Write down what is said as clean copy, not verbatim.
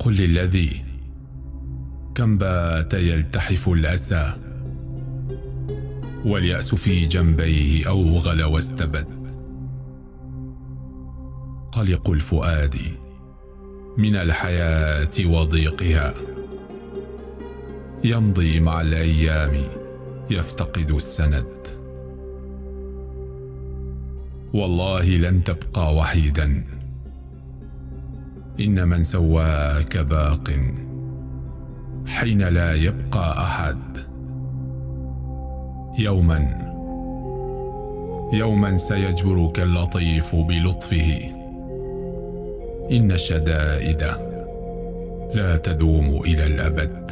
قل للذي كم بات يلتحف الأسى، واليأس في جنبيه أوغل واستبد. قلق الفؤاد من الحياة وضيقها، يمضي مع الأيام يفتقد السند. والله لن تبقى وحيدا، إن من سواك باق حين لا يبقى أحد. يوما سيجبرك اللطيف بلطفه، إن الشدائد لا تدوم إلى الأبد.